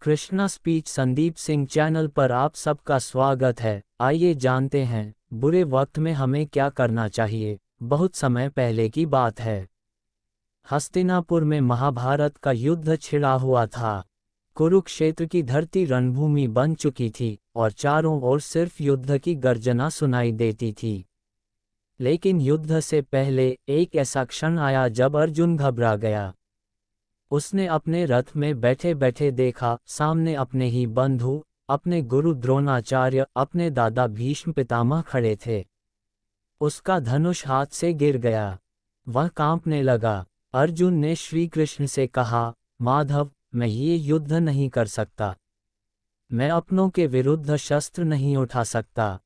Krishna speech Sandeep Singh channel पर आप सबका स्वागत है। आइए जानते हैं बुरे वक्त में हमें क्या करना चाहिए। बहुत समय पहले की बात है। हस्तिनापुर में महाभारत का युद्ध छिड़ा हुआ था। कुरुक्षेत्र की धरती रणभूमि बन चुकी थी और चारों ओर सिर्फ युद्ध की गर्जना सुनाई देती थी। लेकिन युद्ध से पहले एक ऐसा क्षण आया जब अर्जुन घबरा गया। उसने अपने रथ में बैठे बैठे देखा, सामने अपने ही बंधु, अपने गुरु द्रोणाचार्य, अपने दादा भीष्म पितामह खड़े थे। उसका धनुष हाथ से गिर गया। वह कांपने लगा। अर्जुन ने श्री कृष्ण से कहा, माधव, मैं ये युद्ध नहीं कर सकता। मैं अपनों के विरुद्ध शस्त्र नहीं उठा सकता।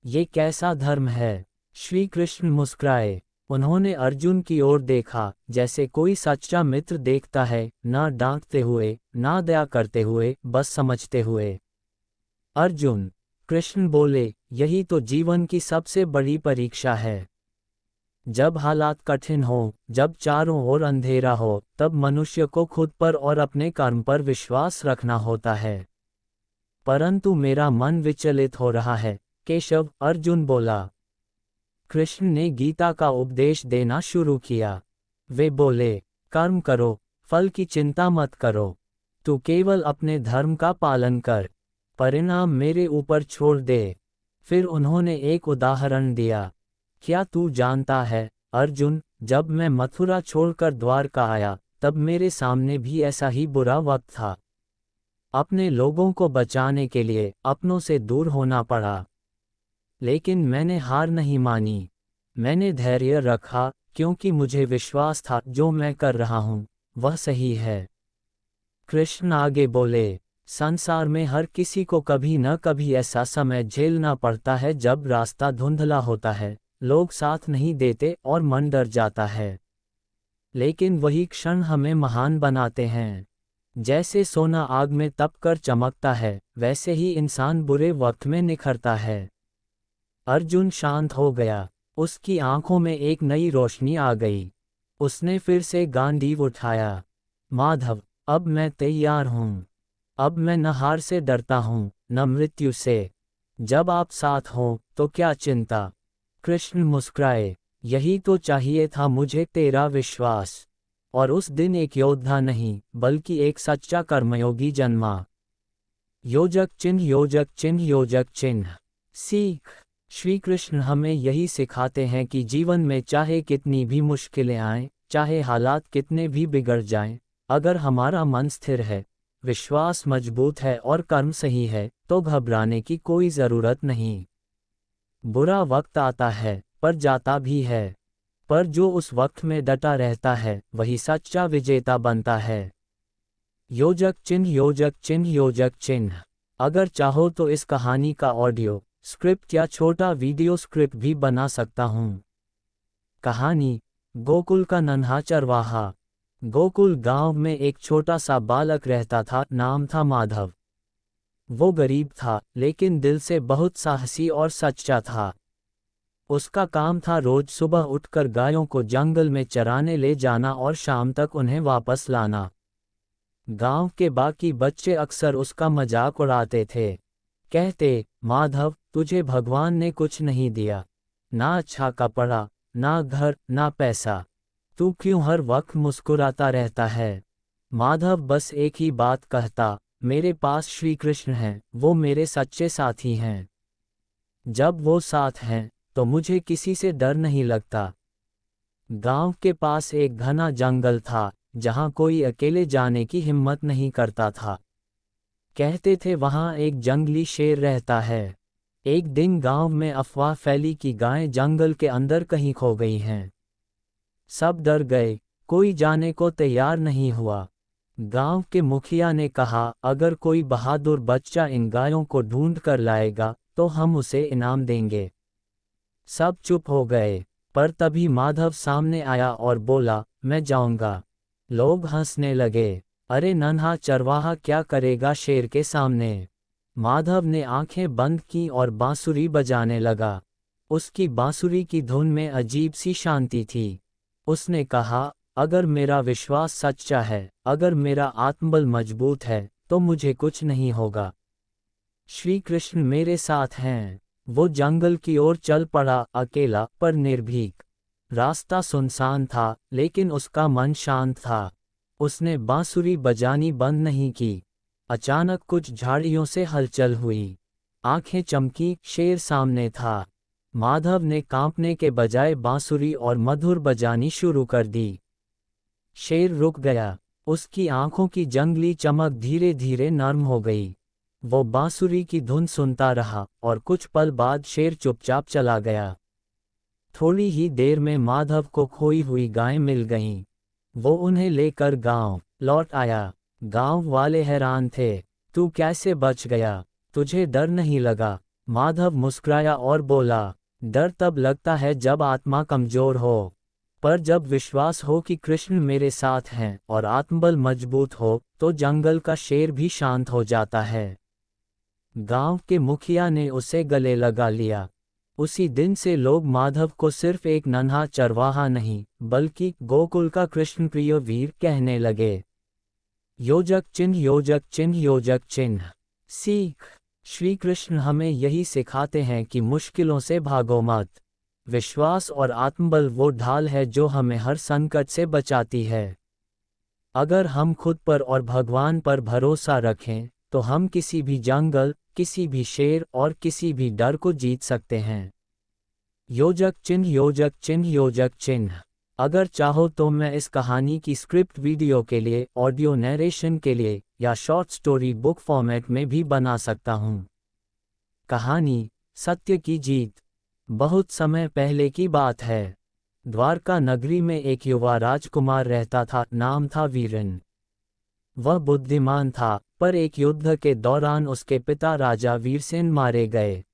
ये कैसा धर्म है। श्री कृष्ण मुस्कुराए। उन्होंने अर्जुन की ओर देखा, जैसे कोई सच्चा मित्र देखता है, ना डांटते हुए, ना दया करते हुए, बस समझते हुए। अर्जुन, कृष्ण बोले, यही तो जीवन की सबसे बड़ी परीक्षा है। जब हालात कठिन हो, जब चारों ओर अंधेरा हो, तब मनुष्य को खुद पर और अपने कर्म पर विश्वास रखना होता है। परंतु मेरा मन विचलित हो रहा है, केशव, अर्जुन बोला। कृष्ण ने गीता का उपदेश देना शुरू किया। वे बोले, कर्म करो, फल की चिंता मत करो। तू केवल अपने धर्म का पालन कर, परिणाम मेरे ऊपर छोड़ दे। फिर उन्होंने एक उदाहरण दिया। क्या तू जानता है, अर्जुन, जब मैं मथुरा छोड़कर द्वारका आया, तब मेरे सामने भी ऐसा ही बुरा वक्त था। अपने लोगों को बचाने के लिए अपनों से दूर होना पड़ा। लेकिन मैंने हार नहीं मानी। मैंने धैर्य रखा, क्योंकि मुझे विश्वास था जो मैं कर रहा हूँ वह सही है। कृष्ण आगे बोले, संसार में हर किसी को कभी न कभी ऐसा समय झेलना पड़ता है जब रास्ता धुंधला होता है, लोग साथ नहीं देते और मन डर जाता है। लेकिन वही क्षण हमें महान बनाते हैं। जैसे सोना आग में तपकर चमकता है, वैसे ही इंसान बुरे वक्त में निखरता है। अर्जुन शांत हो गया। उसकी आंखों में एक नई रोशनी आ गई। उसने फिर से गांडीव उठाया। माधव, अब मैं तैयार हूँ। अब मैं न हार से डरता हूँ, न मृत्यु से। जब आप साथ हों तो क्या चिंता। कृष्ण मुस्कुराए। यही तो चाहिए था मुझे, तेरा विश्वास। और उस दिन एक योद्धा नहीं, बल्कि एक सच्चा कर्मयोगी जन्मा। योजक चिन्ह, योजक चिन्ह, योजक चिन्ह। सीख। श्री कृष्ण हमें यही सिखाते हैं कि जीवन में चाहे कितनी भी मुश्किलें आएं, चाहे हालात कितने भी बिगड़ जाएं, अगर हमारा मन स्थिर है, विश्वास मजबूत है और कर्म सही है, तो घबराने की कोई ज़रूरत नहीं। बुरा वक्त आता है, पर जाता भी है। पर जो उस वक्त में डटा रहता है, वही सच्चा विजेता बनता है। योजक चिन्ह, योजक चिन्ह, योजक चिन्ह। अगर चाहो तो इस कहानी का ऑडियो, स्क्रिप्ट या छोटा वीडियो स्क्रिप्ट भी बना सकता हूँ। कहानी, गोकुल का नन्हा चरवाहा। गोकुल गांव में एक छोटा सा बालक रहता था, नाम था माधव। वो गरीब था, लेकिन दिल से बहुत साहसी और सच्चा था। उसका काम था रोज सुबह उठकर गायों को जंगल में चराने ले जाना और शाम तक उन्हें वापस लाना। गांव के बाकी बच्चे अक्सर उसका मजाक उड़ाते थे। कहते, माधव, तुझे भगवान ने कुछ नहीं दिया, ना अच्छा कपड़ा, ना घर, ना पैसा। तू क्यों हर वक्त मुस्कुराता रहता है। माधव बस एक ही बात कहता, मेरे पास श्री कृष्ण हैं, वो मेरे सच्चे साथी हैं। जब वो साथ हैं, तो मुझे किसी से डर नहीं लगता। गांव के पास एक घना जंगल था, जहां कोई अकेले जाने की हिम्मत नहीं करता था। कहते थे वहां एक जंगली शेर रहता है। एक दिन गांव में अफवाह फैली कि गायें जंगल के अंदर कहीं खो गई हैं। सब डर गए, कोई जाने को तैयार नहीं हुआ। गांव के मुखिया ने कहा, अगर कोई बहादुर बच्चा इन गायों को ढूंढ कर लाएगा, तो हम उसे इनाम देंगे। सब चुप हो गए, पर तभी माधव सामने आया और बोला, मैं जाऊंगा। लोग हंसने लगे। अरे नन्हा चरवाहा क्या करेगा शेर के सामने। माधव ने आंखें बंद की और बांसुरी बजाने लगा। उसकी बांसुरी की धुन में अजीब सी शांति थी। उसने कहा, अगर मेरा विश्वास सच्चा है, अगर मेरा आत्मबल मजबूत है, तो मुझे कुछ नहीं होगा। श्री कृष्ण मेरे साथ हैं। वो जंगल की ओर चल पड़ा, अकेला पर निर्भीक। रास्ता सुनसान था, लेकिन उसका मन शांत था। उसने बांसुरी बजानी बंद नहीं की। अचानक कुछ झाड़ियों से हलचल हुई। आंखें चमकी, शेर सामने था। माधव ने कांपने के बजाय बांसुरी और मधुर बजानी शुरू कर दी। शेर रुक गया। उसकी आंखों की जंगली चमक धीरे धीरे नर्म हो गई। वो बांसुरी की धुन सुनता रहा और कुछ पल बाद शेर चुपचाप चला गया। थोड़ी ही देर में माधव को खोई हुई गायें मिल गईं। वो उन्हें लेकर गांव लौट आया। गांव वाले हैरान थे। तू कैसे बच गया? तुझे डर नहीं लगा? माधव मुस्कुराया और बोला, डर तब लगता है जब आत्मा कमजोर हो, पर जब विश्वास हो कि कृष्ण मेरे साथ हैं और आत्मबल मजबूत हो, तो जंगल का शेर भी शांत हो जाता है। गांव के मुखिया ने उसे गले लगा लिया। उसी दिन से लोग माधव को सिर्फ एक नन्हा चरवाहा नहीं, बल्कि गोकुल का कृष्ण प्रिय वीर कहने लगे। योजक चिन्ह, योजक चिन्ह, योजक चिन्ह। सीख। श्री कृष्ण हमें यही सिखाते हैं कि मुश्किलों से भागो मत। विश्वास और आत्मबल वो ढाल है जो हमें हर संकट से बचाती है। अगर हम खुद पर और भगवान पर भरोसा रखें, तो हम किसी भी जंगल, किसी भी शेर और किसी भी डर को जीत सकते हैं। योजक चिन्ह, योजक चिन्ह, योजक चिन्ह। अगर चाहो तो मैं इस कहानी की स्क्रिप्ट वीडियो के लिए, ऑडियो नरेशन के लिए या शॉर्ट स्टोरी बुक फॉर्मेट में भी बना सकता हूँ। कहानी, सत्य की जीत। बहुत समय पहले की बात है। द्वारका नगरी में एक युवा राजकुमार रहता था, नाम था वीरन। वह बुद्धिमान था, पर एक युद्ध के दौरान उसके पिता राजा वीरसेन मारे गए।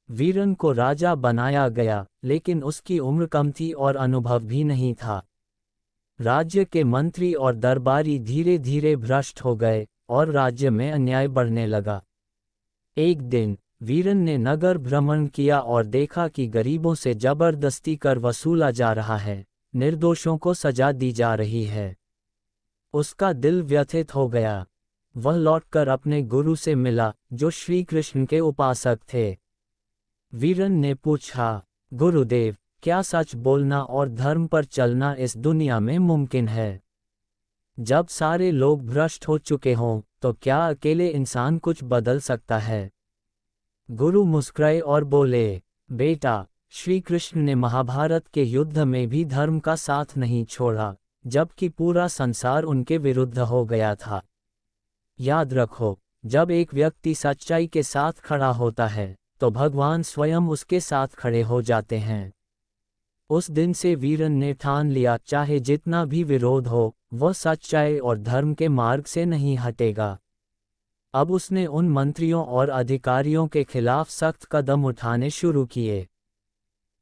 वीरन को राजा बनाया गया, लेकिन उसकी उम्र कम थी और अनुभव भी नहीं था। राज्य के मंत्री और दरबारी धीरे धीरे भ्रष्ट हो गए और राज्य में अन्याय बढ़ने लगा। एक दिन वीरन ने नगर भ्रमण किया और देखा कि गरीबों से जबरदस्ती कर वसूला जा रहा है, निर्दोषों को सजा दी जा रही है। उसका दिल व्यथित हो गया। वह लौटकर अपने गुरु से मिला, जो श्री कृष्ण के उपासक थे। वीरन ने पूछा, गुरुदेव, क्या सच बोलना और धर्म पर चलना इस दुनिया में मुमकिन है? जब सारे लोग भ्रष्ट हो चुके हों, तो क्या अकेले इंसान कुछ बदल सकता है? गुरु मुस्कुराए और बोले, बेटा, श्री कृष्ण ने महाभारत के युद्ध में भी धर्म का साथ नहीं छोड़ा, जबकि पूरा संसार उनके विरुद्ध हो गया था। याद रखो, जब एक व्यक्ति सच्चाई के साथ खड़ा होता है, तो भगवान स्वयं उसके साथ खड़े हो जाते हैं। उस दिन से वीरन ने ठान लिया, चाहे जितना भी विरोध हो, वह सच्चाई और धर्म के मार्ग से नहीं हटेगा। अब उसने उन मंत्रियों और अधिकारियों के खिलाफ सख्त कदम उठाने शुरू किए।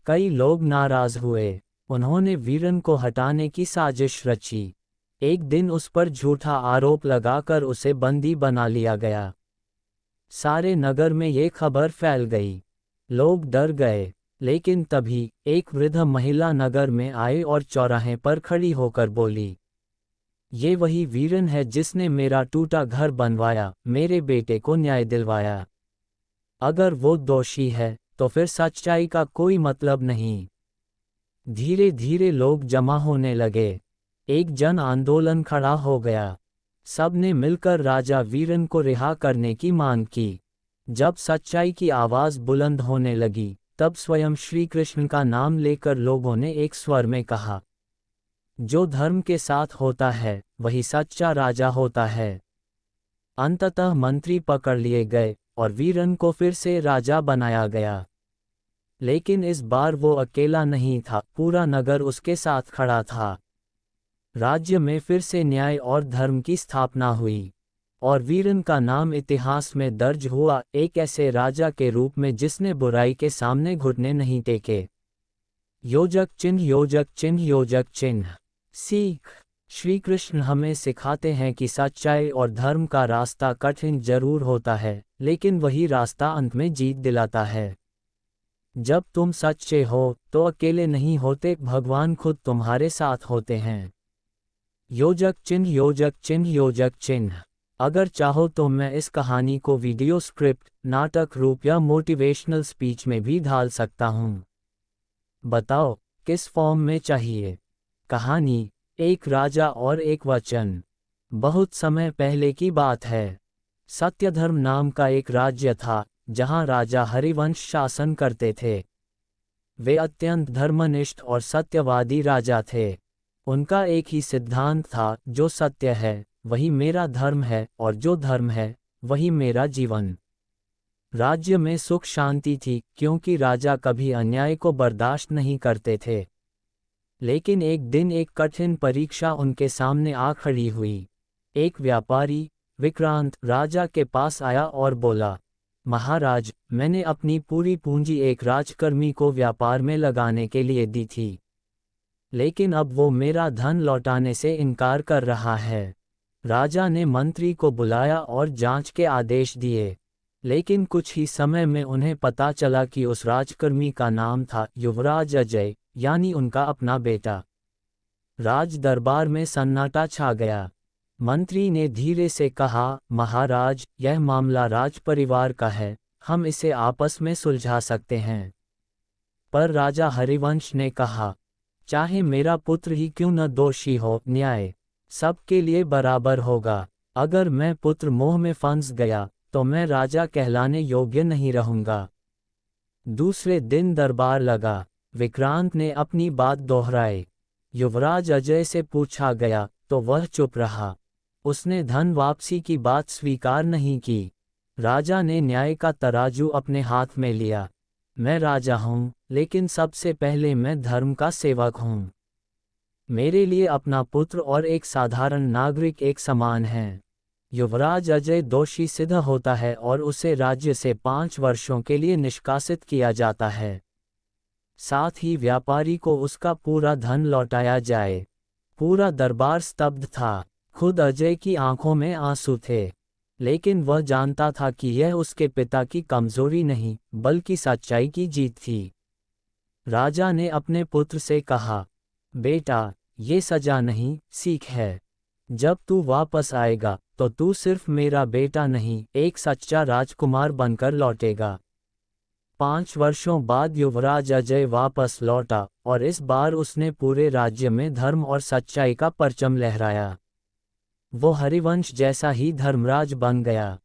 कई लोग नाराज हुए। उन्होंने वीरन को हटाने की साजिश रची। एक दिन उस पर झूठा आरोप लगाकर उसे बंदी बना लिया गया। सारे नगर में ये खबर फैल गई। लोग डर गए, लेकिन तभी एक वृद्ध महिला नगर में आई और चौराहे पर खड़ी होकर बोली, ये वही वीरन है जिसने मेरा टूटा घर बनवाया, मेरे बेटे को न्याय दिलवाया। अगर वो दोषी है, तो फिर सच्चाई का कोई मतलब नहीं। धीरे धीरे लोग जमा होने लगे। एक जन आंदोलन खड़ा हो गया। सबने मिलकर राजा वीरन को रिहा करने की मांग की। जब सच्चाई की आवाज़ बुलंद होने लगी, तब स्वयं श्री कृष्ण का नाम लेकर लोगों ने एक स्वर में कहा, जो धर्म के साथ होता है, वही सच्चा राजा होता है। अंततः मंत्री पकड़ लिए गए और वीरन को फिर से राजा बनाया गया। लेकिन इस बार वो अकेला नहीं था, पूरा नगर उसके साथ खड़ा था। राज्य में फिर से न्याय और धर्म की स्थापना हुई, और वीरन का नाम इतिहास में दर्ज हुआ, एक ऐसे राजा के रूप में जिसने बुराई के सामने घुटने नहीं टेके। योजक चिन्ह, योजक चिन्ह, योजक चिन्ह। सीख। श्री कृष्ण हमें सिखाते हैं कि सच्चाई और धर्म का रास्ता कठिन जरूर होता है, लेकिन वही रास्ता अंत में जीत दिलाता है। जब तुम सच्चे हो, तो अकेले नहीं होते, भगवान खुद तुम्हारे साथ होते हैं। योजक चिन्ह, योजक चिन्ह, योजक चिन्ह। अगर चाहो तो मैं इस कहानी को वीडियो स्क्रिप्ट, नाटक रूप या मोटिवेशनल स्पीच में भी ढाल सकता हूँ। बताओ, किस फॉर्म में चाहिए? कहानी, एक राजा और एक वचन। बहुत समय पहले की बात है। सत्यधर्म नाम का एक राज्य था, जहाँ राजा हरिवंश शासन करते थे। वे अत्यंत धर्मनिष्ठ और सत्यवादी राजा थे। उनका एक ही सिद्धांत था, जो सत्य है वही मेरा धर्म है, और जो धर्म है वही मेरा जीवन। राज्य में सुख शांति थी, क्योंकि राजा कभी अन्याय को बर्दाश्त नहीं करते थे। लेकिन एक दिन एक कठिन परीक्षा उनके सामने आ खड़ी हुई। एक व्यापारी, विक्रांत, राजा के पास आया और बोला, महाराज, मैंने अपनी पूरी पूंजी एक राजकर्मी को व्यापार में लगाने के लिए दी थी, लेकिन अब वो मेरा धन लौटाने से इनकार कर रहा है। राजा ने मंत्री को बुलाया और जांच के आदेश दिए, लेकिन कुछ ही समय में उन्हें पता चला कि उस राजकर्मी का नाम था युवराज अजय, यानी उनका अपना बेटा। राज दरबार में सन्नाटा छा गया। मंत्री ने धीरे से कहा, महाराज, यह मामला राज परिवार का है, हम इसे आपस में सुलझा सकते हैं। पर राजा हरिवंश ने कहा, चाहे मेरा पुत्र ही क्यों न दोषी हो, न्याय सबके लिए बराबर होगा। अगर मैं पुत्र मोह में फंस गया तो मैं राजा कहलाने योग्य नहीं रहूंगा। दूसरे दिन दरबार लगा। विक्रांत ने अपनी बात दोहराई। युवराज अजय से पूछा गया तो वह चुप रहा। उसने धन वापसी की बात स्वीकार नहीं की। राजा ने न्याय का तराजू अपने हाथ में लिया। मैं राजा हूँ, लेकिन सबसे पहले मैं धर्म का सेवक हूँ। मेरे लिए अपना पुत्र और एक साधारण नागरिक एक समान हैं। युवराज अजय दोषी सिद्ध होता है और उसे राज्य से 5 वर्षों के लिए निष्कासित किया जाता है। साथ ही व्यापारी को उसका पूरा धन लौटाया जाए। पूरा दरबार स्तब्ध था। खुद अजय की आंखों में आंसू थे, लेकिन वह जानता था कि यह उसके पिता की कमजोरी नहीं, बल्कि सच्चाई की जीत थी। राजा ने अपने पुत्र से कहा, बेटा, ये सजा नहीं, सीख है। जब तू वापस आएगा तो तू सिर्फ मेरा बेटा नहीं, एक सच्चा राजकुमार बनकर लौटेगा। 5 वर्षों बाद युवराज अजय वापस लौटा, और इस बार उसने पूरे राज्य में धर्म और सच्चाई का परचम लहराया। वो हरिवंश जैसा ही धर्मराज बन गया।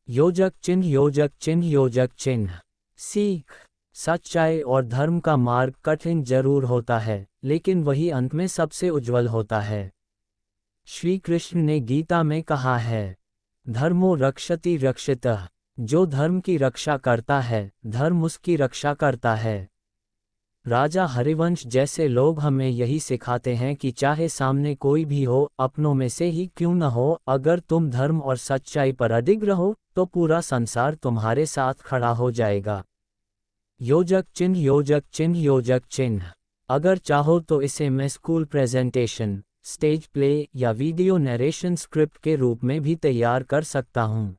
योजक चिन्ह, योजक चिन्ह, योजक चिन्ह। सीख, सच्चाई और धर्म का मार्ग कठिन जरूर होता है, लेकिन वही अंत में सबसे उज्जवल होता है। श्री कृष्ण ने गीता में कहा है, धर्मो रक्षति रक्षितः। जो धर्म की रक्षा करता है, धर्म उसकी रक्षा करता है। राजा हरिवंश जैसे लोग हमें यही सिखाते हैं कि चाहे सामने कोई भी हो, अपनों में से ही क्यों न हो, अगर तुम धर्म और सच्चाई पर अडिग रहो तो पूरा संसार तुम्हारे साथ खड़ा हो जाएगा। योजक चिन्ह, योजक चिन्ह, योजक चिन्ह। अगर चाहो तो इसे मैं स्कूल प्रेजेंटेशन, स्टेज प्ले या वीडियो नरेशन स्क्रिप्ट के रूप में भी तैयार कर सकता हूँ।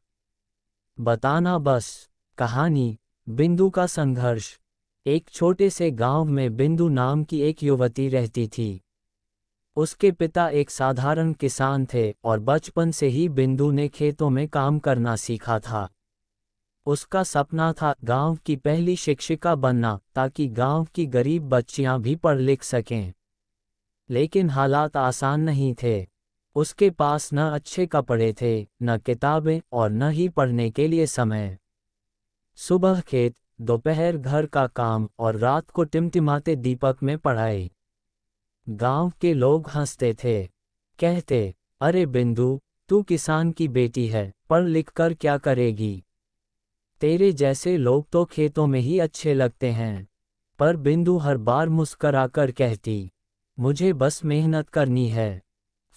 बताना बस। कहानी, बिंदु का संघर्ष। एक छोटे से गांव में बिंदु नाम की एक युवती रहती थी। उसके पिता एक साधारण किसान थे और बचपन से ही बिंदु ने खेतों में काम करना सीखा था। उसका सपना था गांव की पहली शिक्षिका बनना, ताकि गांव की गरीब बच्चियां भी पढ़ लिख सकें। लेकिन हालात आसान नहीं थे। उसके पास न अच्छे कपड़े थे, न किताबें, और न ही पढ़ने के लिए समय। सुबह खेत, दोपहर घर का काम, और रात को टिमटिमाते दीपक में पढ़ाई। गांव के लोग हंसते थे, कहते, अरे बिंदु, तू किसान की बेटी है, पढ़ लिख कर क्या करेगी? तेरे जैसे लोग तो खेतों में ही अच्छे लगते हैं। पर बिंदु हर बार मुस्कराकर कहती, मुझे बस मेहनत करनी है।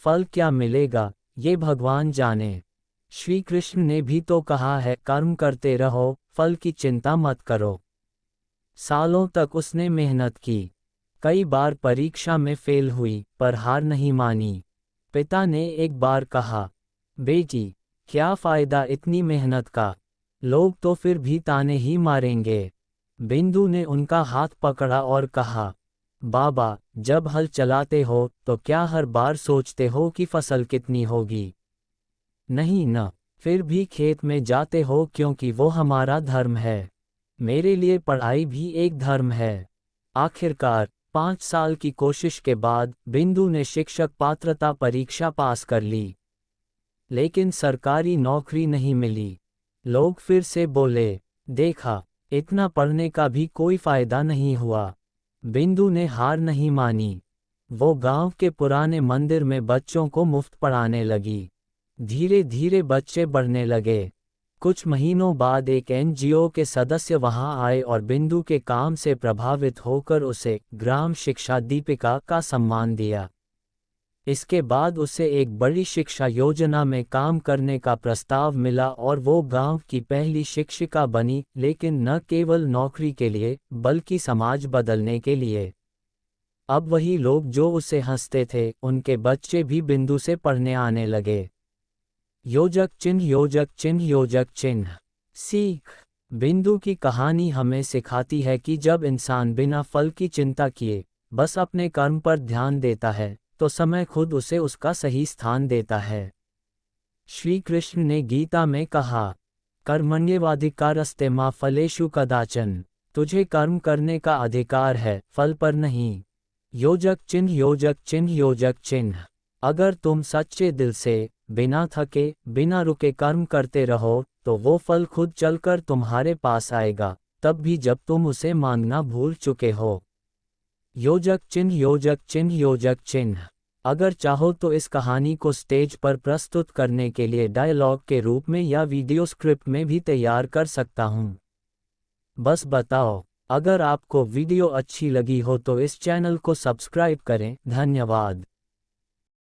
फल क्या मिलेगा, ये भगवान जाने। श्री कृष्ण ने भी तो कहा है, कर्म करते रहो, फल की चिंता मत करो। सालों तक उसने मेहनत की। कई बार परीक्षा में फेल हुई, पर हार नहीं मानी। पिता ने एक बार कहा, बेटी, क्या फायदा इतनी मेहनत का? लोग तो फिर भी ताने ही मारेंगे। बिंदु ने उनका हाथ पकड़ा और कहा, बाबा, जब हल चलाते हो तो क्या हर बार सोचते हो कि फसल कितनी होगी? नहीं न। फिर भी खेत में जाते हो क्योंकि वो हमारा धर्म है। मेरे लिए पढ़ाई भी एक धर्म है। आखिरकार 5 साल की कोशिश के बाद बिंदु ने शिक्षक पात्रता परीक्षा पास कर ली। लेकिन सरकारी नौकरी नहीं मिली। लोग फिर से बोले, देखा, इतना पढ़ने का भी कोई फायदा नहीं हुआ। बिंदु ने हार नहीं मानी। वो गांव के पुराने मंदिर में बच्चों को मुफ्त पढ़ाने लगी। धीरे धीरे बच्चे बढ़ने लगे। कुछ महीनों बाद एक एनजीओ के सदस्य वहां आए और बिंदु के काम से प्रभावित होकर उसे ग्राम शिक्षा दीपिका का सम्मान दिया। इसके बाद उसे एक बड़ी शिक्षा योजना में काम करने का प्रस्ताव मिला और वो गांव की पहली शिक्षिका बनी, लेकिन न केवल नौकरी के लिए बल्कि समाज बदलने के लिए। अब वही लोग जो उसे हंसते थे, उनके बच्चे भी बिंदु से पढ़ने आने लगे। योजक चिन्ह योजक चिन्ह योजक चिन्ह। सीख। बिंदु की कहानी हमें सिखाती है कि जब इंसान बिना फल की चिंता किए बस अपने कर्म पर ध्यान देता है तो समय खुद उसे उसका सही स्थान देता है। श्री कृष्ण ने गीता में कहा, कर्मण्येवाधिकारस्ते मा फलेषु कदाचन। तुझे कर्म करने का अधिकार है, फल पर नहीं। योजक चिन्ह योजक चिन्ह योजक चिन्ह। अगर तुम सच्चे दिल से बिना थके बिना रुके कर्म करते रहो तो वो फल खुद चलकर तुम्हारे पास आएगा, तब भी जब तुम उसे मांगना भूल चुके हो। योजक चिन्ह योजक चिन्ह योजक चिन्ह। अगर चाहो तो इस कहानी को स्टेज पर प्रस्तुत करने के लिए डायलॉग के रूप में या वीडियो स्क्रिप्ट में भी तैयार कर सकता हूँ। बस बताओ। अगर आपको वीडियो अच्छी लगी हो तो इस चैनल को सब्सक्राइब करें। धन्यवाद।